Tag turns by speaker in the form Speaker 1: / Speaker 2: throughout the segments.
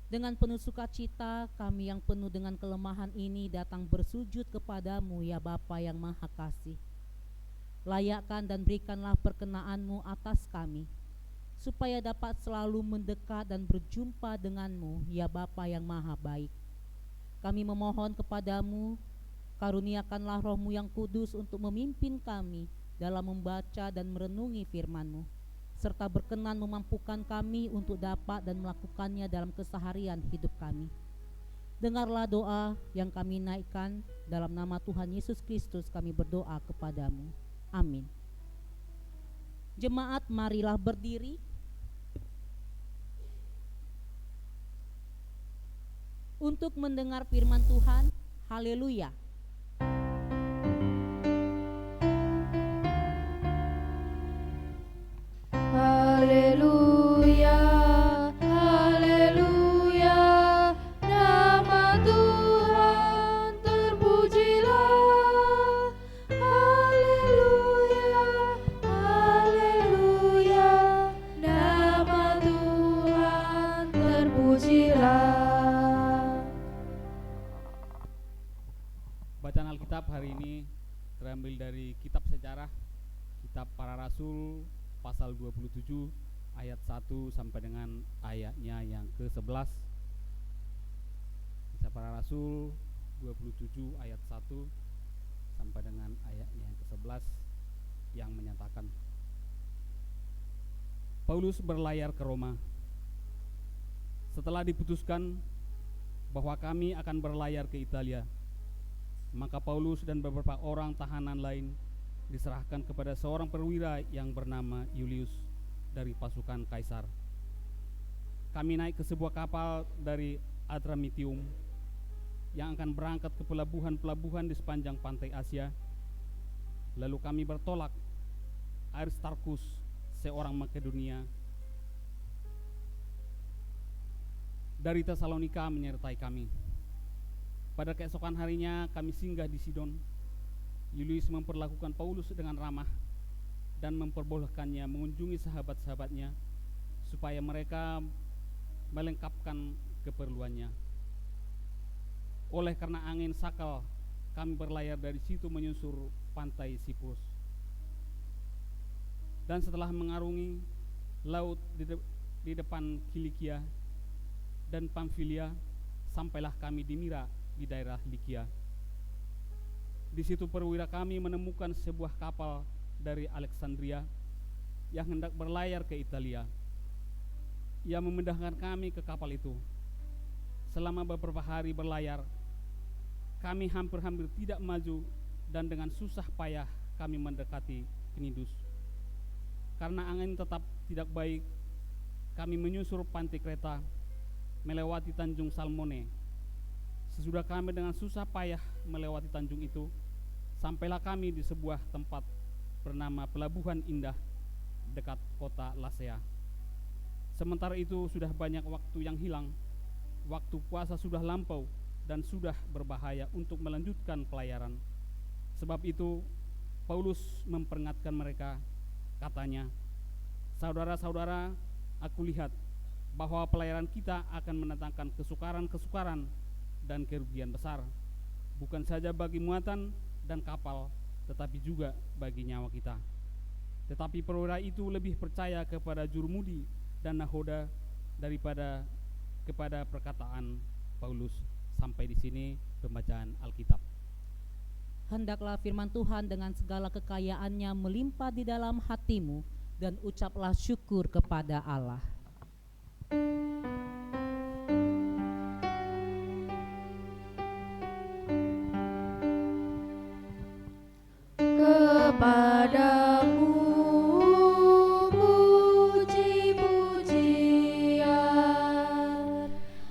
Speaker 1: Dengan penuh sukacita kami yang penuh dengan kelemahan ini datang bersujud kepadamu ya Bapa yang Maha Kasih. Layakkan dan berikanlah perkenaanmu atas kami, supaya dapat selalu mendekat dan berjumpa denganmu ya Bapa yang Maha Baik. Kami memohon kepadamu, karuniakanlah rohmu yang kudus untuk memimpin kami dalam membaca dan merenungi firman-Mu, serta berkenan memampukan kami untuk dapat dan melakukannya dalam keseharian hidup kami. Dengarlah doa yang kami naikkan, dalam nama Tuhan Yesus Kristus kami berdoa kepadamu. Amin. Jemaat, marilah berdiri untuk mendengar firman Tuhan. Haleluya.
Speaker 2: Haleluya, haleluya, nama Tuhan terpujilah. Haleluya, haleluya, nama Tuhan terpujilah.
Speaker 3: Bacaan Alkitab hari ini terambil dari kitab sejarah, kitab Para Rasul pasal 27 ayat 1 sampai dengan ayatnya yang ke-11. Kisah Para Rasul 27 ayat 1 sampai dengan ayatnya yang ke-11 yang menyatakan, Paulus berlayar ke Roma. Setelah diputuskan bahwa kami akan berlayar ke Italia, maka Paulus dan beberapa orang tahanan lain diserahkan kepada seorang perwira yang bernama Julius dari pasukan Kaisar. Kami naik ke sebuah kapal dari Adramitium yang akan berangkat ke pelabuhan-pelabuhan di sepanjang pantai Asia. Lalu kami bertolak. Aristarkus, seorang Makedonia dari Tesalonika, menyertai kami. Pada keesokan harinya kami singgah di Sidon. Julius memperlakukan Paulus dengan ramah dan memperbolehkannya mengunjungi sahabat-sahabatnya supaya mereka melengkapkan keperluannya. Oleh karena angin sakal, kami berlayar dari situ menyusur pantai Siprus. Dan setelah mengarungi laut di depan Kilikia dan Pamfilia, sampailah kami di Mira di daerah Likia. Di situ perwira kami menemukan sebuah kapal dari Alexandria yang hendak berlayar ke Italia. Ia memindahkan kami ke kapal itu. Selama beberapa hari berlayar, kami hampir-hampir tidak maju dan dengan susah payah kami mendekati Knidus. Karena angin tetap tidak baik, kami menyusur pantai Kreta, melewati Tanjung Salmone. Sesudah kami dengan susah payah melewati tanjung itu, sampailah kami di sebuah tempat bernama Pelabuhan Indah dekat kota Lasea. Sementara itu sudah banyak waktu yang hilang, waktu puasa sudah lampau dan sudah berbahaya untuk melanjutkan pelayaran. Sebab itu Paulus memperingatkan mereka, katanya, saudara-saudara, aku lihat bahwa pelayaran kita akan mendatangkan kesukaran-kesukaran dan kerugian besar, bukan saja bagi muatan dan kapal, tetapi juga bagi nyawa kita. Tetapi perwira itu lebih percaya kepada jurumudi dan nahoda daripada kepada perkataan Paulus. Sampai di sini pembacaan Alkitab.
Speaker 1: Hendaklah firman Tuhan dengan segala kekayaannya melimpah di dalam hatimu, dan ucaplah syukur kepada Allah.
Speaker 2: Kepadamu puji-pujian,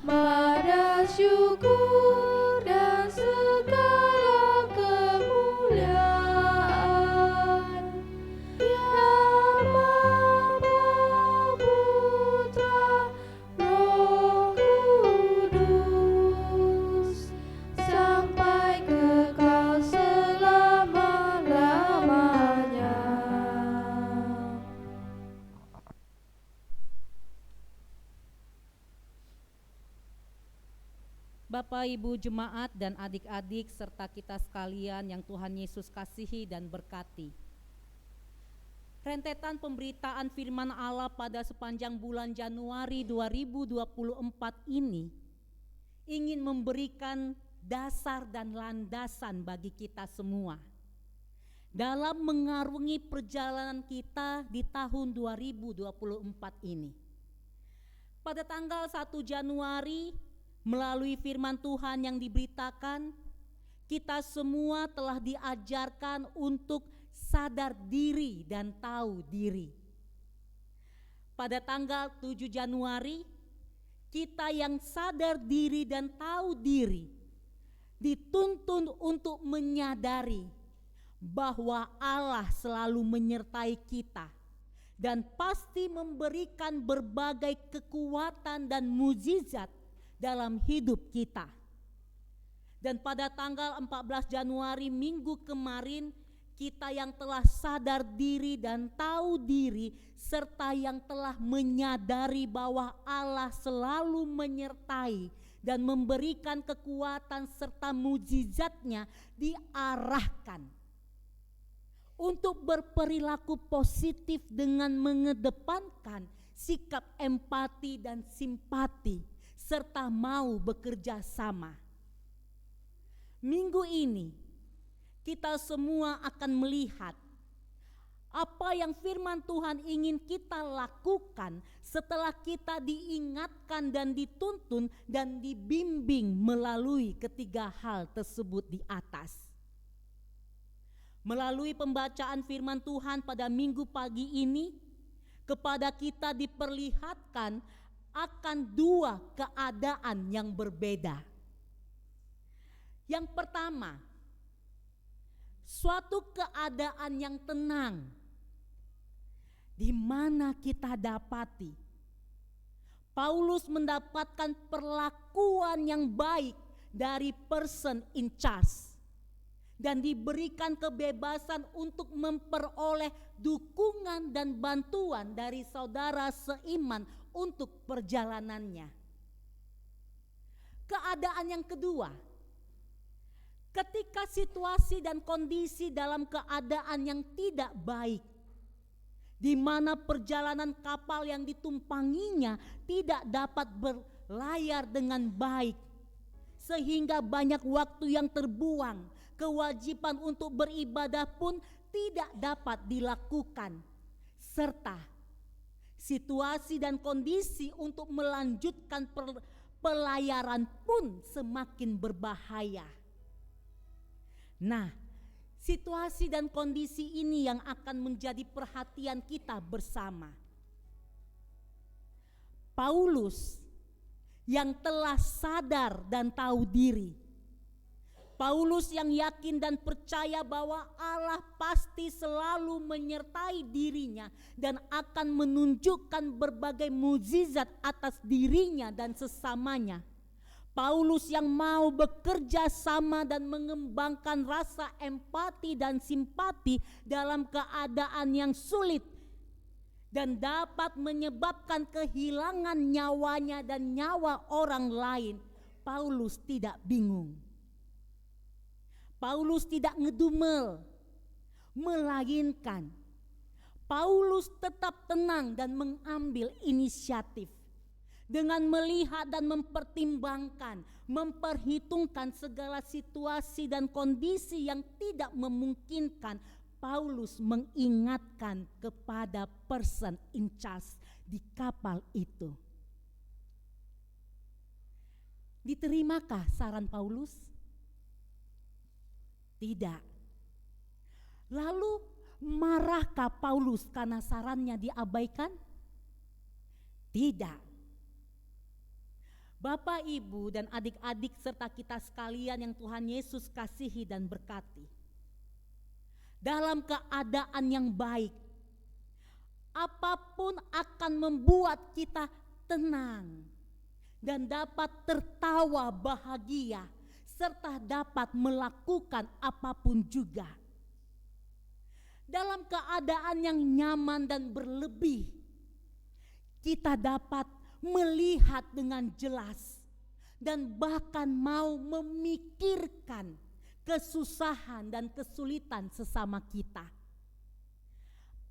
Speaker 2: pada syukur dan segala kemuliaan, ya Bapa, Putra,
Speaker 1: Bapak, Ibu, jemaat, dan adik-adik serta kita sekalian yang Tuhan Yesus kasihi dan berkati. Rentetan pemberitaan firman Allah pada sepanjang bulan Januari 2024 ini ingin memberikan dasar dan landasan bagi kita semua dalam mengarungi perjalanan kita di tahun 2024 ini. Pada tanggal 1 Januari, melalui firman Tuhan yang diberitakan, kita semua telah diajarkan untuk sadar diri dan tahu diri. Pada tanggal 7 Januari, kita yang sadar diri dan tahu diri dituntun untuk menyadari bahwa Allah selalu menyertai kita dan pasti memberikan berbagai kekuatan dan mukjizat dalam hidup kita. Dan pada tanggal 14 Januari minggu kemarin, kita yang telah sadar diri dan tahu diri serta yang telah menyadari bahwa Allah selalu menyertai dan memberikan kekuatan serta mukjizatnya, diarahkan untuk berperilaku positif dengan mengedepankan sikap empati dan simpati serta mau bekerja sama. Minggu ini kita semua akan melihat apa yang firman Tuhan ingin kita lakukan setelah kita diingatkan dan dituntun dan dibimbing melalui ketiga hal tersebut di atas. Melalui pembacaan firman Tuhan pada minggu pagi ini, kepada kita diperlihatkan akan dua keadaan yang berbeda. Yang pertama, suatu keadaan yang tenang, di mana kita dapati Paulus mendapatkan perlakuan yang baik dari person in charge dan diberikan kebebasan untuk memperoleh dukungan dan bantuan dari saudara seiman untuk perjalanannya. Keadaan yang kedua, ketika situasi dan kondisi dalam keadaan yang tidak baik, di mana perjalanan kapal yang ditumpanginya tidak dapat berlayar dengan baik, sehingga banyak waktu yang terbuang, kewajiban untuk beribadah pun tidak dapat dilakukan, serta situasi dan kondisi untuk melanjutkan pelayaran pun semakin berbahaya. Nah, situasi dan kondisi ini yang akan menjadi perhatian kita bersama. Paulus yang telah sadar dan tahu diri, Paulus yang yakin dan percaya bahwa Allah pasti selalu menyertai dirinya dan akan menunjukkan berbagai mukjizat atas dirinya dan sesamanya. Paulus yang mau bekerja sama dan mengembangkan rasa empati dan simpati dalam keadaan yang sulit dan dapat menyebabkan kehilangan nyawanya dan nyawa orang lain. Paulus tidak bingung. Paulus tidak ngedumel, melainkan Paulus tetap tenang dan mengambil inisiatif dengan melihat dan mempertimbangkan, memperhitungkan segala situasi dan kondisi yang tidak memungkinkan. Paulus mengingatkan kepada person in charge di kapal itu. Diterimakah saran Paulus? Tidak. Lalu marahkah Paulus karena sarannya diabaikan? Tidak. Bapak, Ibu, dan adik-adik serta kita sekalian yang Tuhan Yesus kasihi dan berkati, dalam keadaan yang baik, apapun akan membuat kita tenang dan dapat tertawa bahagia serta dapat melakukan apapun juga. Dalam keadaan yang nyaman dan berlebih, kita dapat melihat dengan jelas dan bahkan mau memikirkan kesusahan dan kesulitan sesama kita.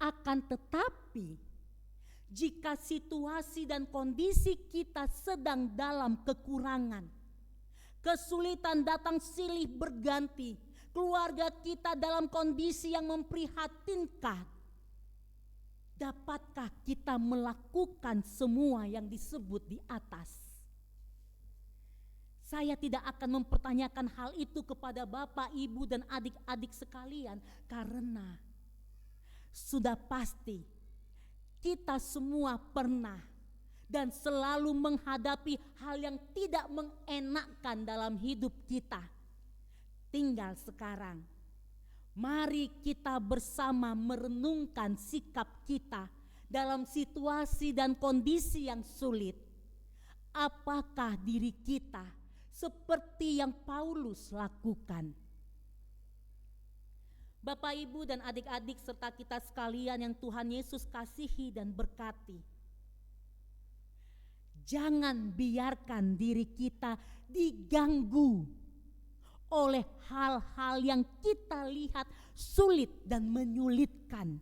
Speaker 1: Akan tetapi, jika situasi dan kondisi kita sedang dalam kekurangan, kesulitan datang silih berganti, keluarga kita dalam kondisi yang memprihatinkan, dapatkah kita melakukan semua yang disebut di atas? Saya tidak akan mempertanyakan hal itu kepada Bapak, Ibu, dan adik-adik sekalian, karena sudah pasti kita semua pernah dan selalu menghadapi hal yang tidak mengenakkan dalam hidup kita. Tinggal sekarang, mari kita bersama merenungkan sikap kita dalam situasi dan kondisi yang sulit. Apakah diri kita seperti yang Paulus lakukan? Bapak, Ibu, dan adik-adik serta kita sekalian yang Tuhan Yesus kasihi dan berkati, jangan biarkan diri kita diganggu oleh hal-hal yang kita lihat sulit dan menyulitkan.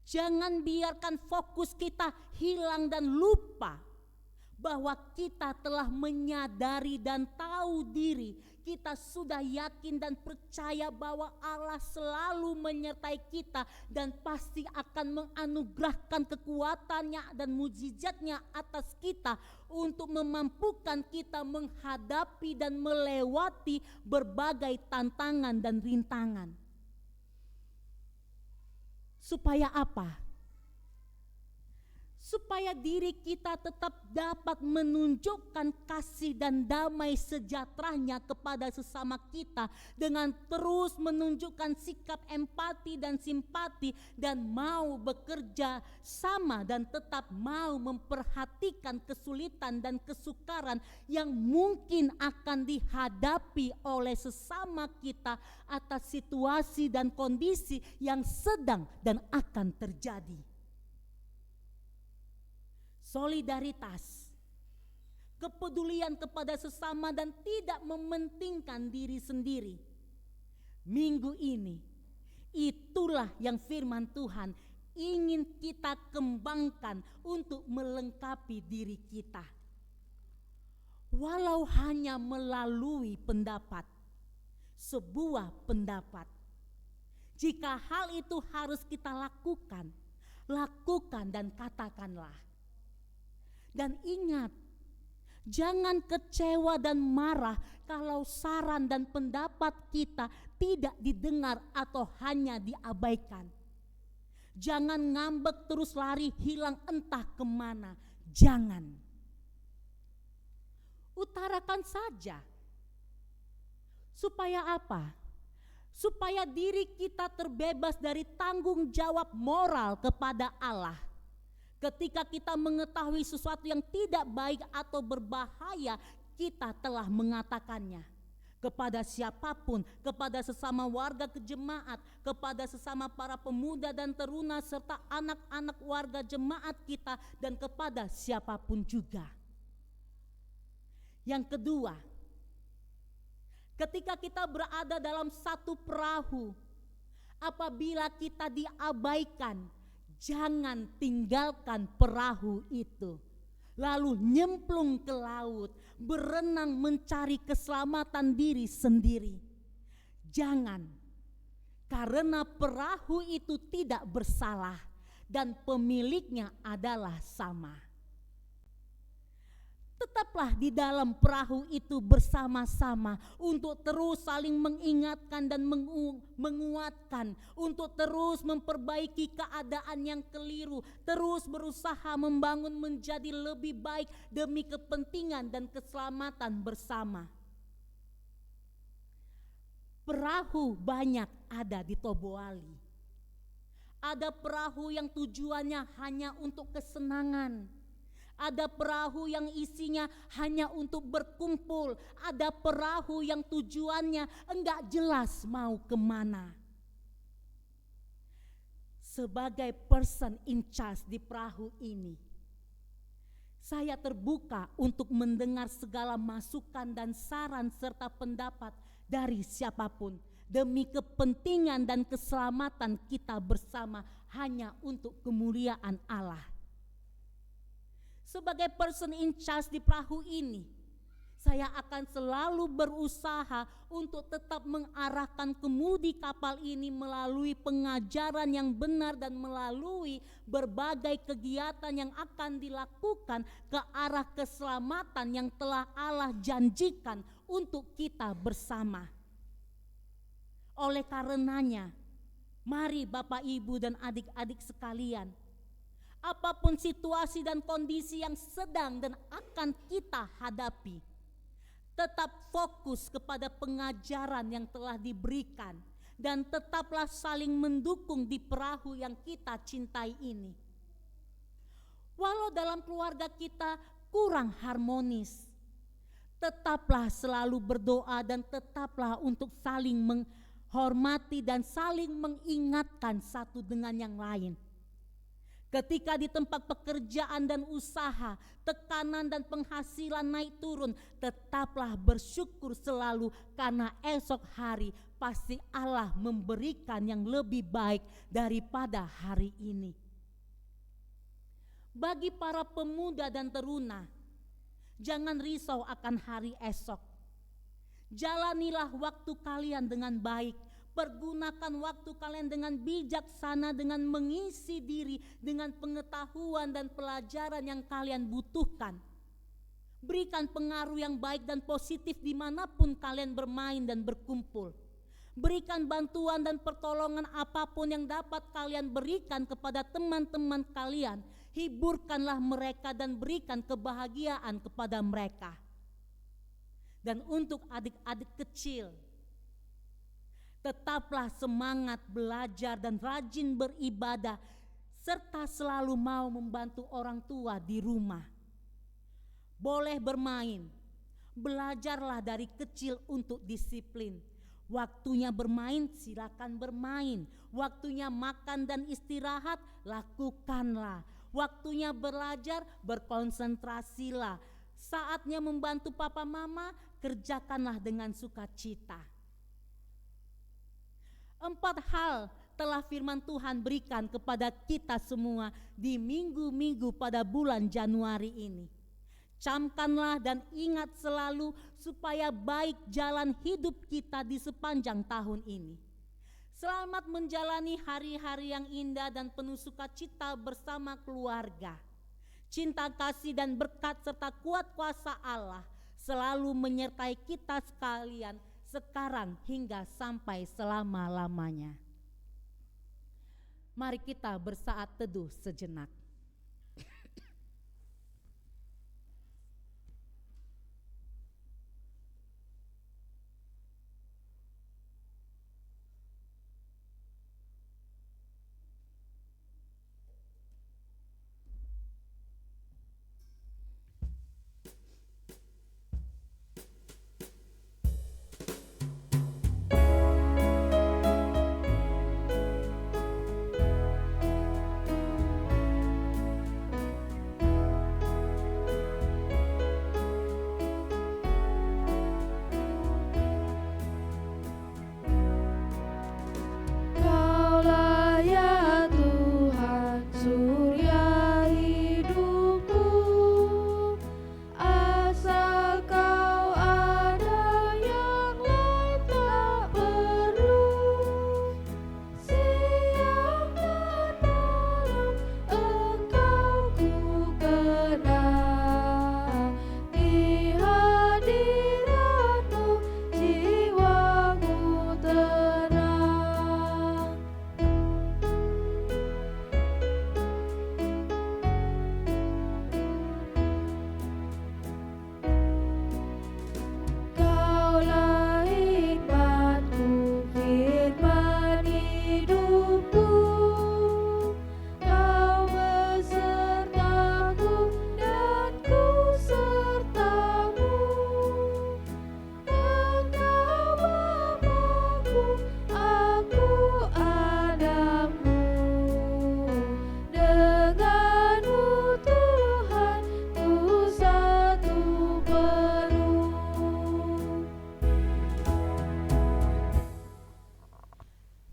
Speaker 1: Jangan biarkan fokus kita hilang dan lupa bahwa kita telah menyadari dan tahu diri. Kita sudah yakin dan percaya bahwa Allah selalu menyertai kita dan pasti akan menganugerahkan kekuatannya dan mujizatnya atas kita untuk memampukan kita menghadapi dan melewati berbagai tantangan dan rintangan. Supaya apa? Supaya diri kita tetap dapat menunjukkan kasih dan damai sejahteranya kepada sesama kita dengan terus menunjukkan sikap empati dan simpati dan mau bekerja sama dan tetap mau memperhatikan kesulitan dan kesukaran yang mungkin akan dihadapi oleh sesama kita atas situasi dan kondisi yang sedang dan akan terjadi. Solidaritas, kepedulian kepada sesama dan tidak mementingkan diri sendiri. Minggu ini, itulah yang firman Tuhan ingin kita kembangkan untuk melengkapi diri kita. Walau hanya melalui pendapat, sebuah pendapat. Jika hal itu harus kita lakukan dan katakanlah. Dan ingat, jangan kecewa dan marah kalau saran dan pendapat kita tidak didengar atau hanya diabaikan. Jangan ngambek terus lari hilang entah kemana. Jangan. Utarakan saja. Supaya apa? Supaya diri kita terbebas dari tanggung jawab moral kepada Allah. Ketika kita mengetahui sesuatu yang tidak baik atau berbahaya, kita telah mengatakannya kepada siapapun, kepada sesama warga kejemaat, kepada sesama para pemuda dan teruna serta anak-anak warga jemaat kita dan kepada siapapun juga. Yang kedua, ketika kita berada dalam satu perahu, apabila kita diabaikan, jangan tinggalkan perahu itu, lalu nyemplung ke laut, berenang mencari keselamatan diri sendiri. Jangan, karena perahu itu tidak bersalah dan pemiliknya adalah sama. Tetaplah di dalam perahu itu bersama-sama untuk terus saling mengingatkan dan menguatkan, untuk terus memperbaiki keadaan yang keliru, terus berusaha membangun menjadi lebih baik demi kepentingan dan keselamatan bersama. Perahu banyak ada di Toboali. Ada perahu yang tujuannya hanya untuk kesenangan. Ada perahu yang isinya hanya untuk berkumpul. Ada perahu yang tujuannya enggak jelas mau kemana. Sebagai person in charge di perahu ini, Saya terbuka untuk mendengar segala masukan dan saran serta pendapat dari siapapun demi kepentingan dan keselamatan kita bersama hanya untuk kemuliaan Allah. Sebagai person in charge di perahu ini, saya akan selalu berusaha untuk tetap mengarahkan kemudi kapal ini melalui pengajaran yang benar dan melalui berbagai kegiatan yang akan dilakukan ke arah keselamatan yang telah Allah janjikan untuk kita bersama. Oleh karenanya, mari Bapak, Ibu, dan adik-adik sekalian, apapun situasi dan kondisi yang sedang dan akan kita hadapi, tetap fokus kepada pengajaran yang telah diberikan dan tetaplah saling mendukung di perahu yang kita cintai ini. Walau dalam keluarga kita kurang harmonis, tetaplah selalu berdoa dan tetaplah untuk saling menghormati dan saling mengingatkan satu dengan yang lain. Ketika di tempat pekerjaan dan usaha, tekanan dan penghasilan naik turun, tetaplah bersyukur selalu karena esok hari pasti Allah memberikan yang lebih baik daripada hari ini. Bagi para pemuda dan teruna, jangan risau akan hari esok. Jalanilah waktu kalian dengan baik. Pergunakan waktu kalian dengan bijaksana, dengan mengisi diri dengan pengetahuan dan pelajaran yang kalian butuhkan. Berikan pengaruh yang baik dan positif dimanapun kalian bermain dan berkumpul. Berikan bantuan dan pertolongan apapun yang dapat kalian berikan kepada teman-teman kalian. Hiburkanlah mereka dan berikan kebahagiaan kepada mereka. Dan untuk adik-adik kecil, tetaplah semangat belajar dan rajin beribadah, serta selalu mau membantu orang tua di rumah. Boleh bermain, belajarlah dari kecil untuk disiplin. Waktunya bermain, silakan bermain. Waktunya makan dan istirahat, lakukanlah. Waktunya belajar, berkonsentrasilah. Saatnya membantu papa mama, kerjakanlah dengan sukacita. 4 hal telah firman Tuhan berikan kepada kita semua di minggu-minggu pada bulan Januari ini. Camkanlah dan ingat selalu supaya baik jalan hidup kita di sepanjang tahun ini. Selamat menjalani hari-hari yang indah dan penuh sukacita bersama keluarga. Cinta kasih dan berkat serta kuat kuasa Allah selalu menyertai kita sekalian sekarang hingga sampai selama-lamanya. Mari kita bersaat teduh sejenak.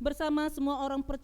Speaker 1: bersama semua orang percaya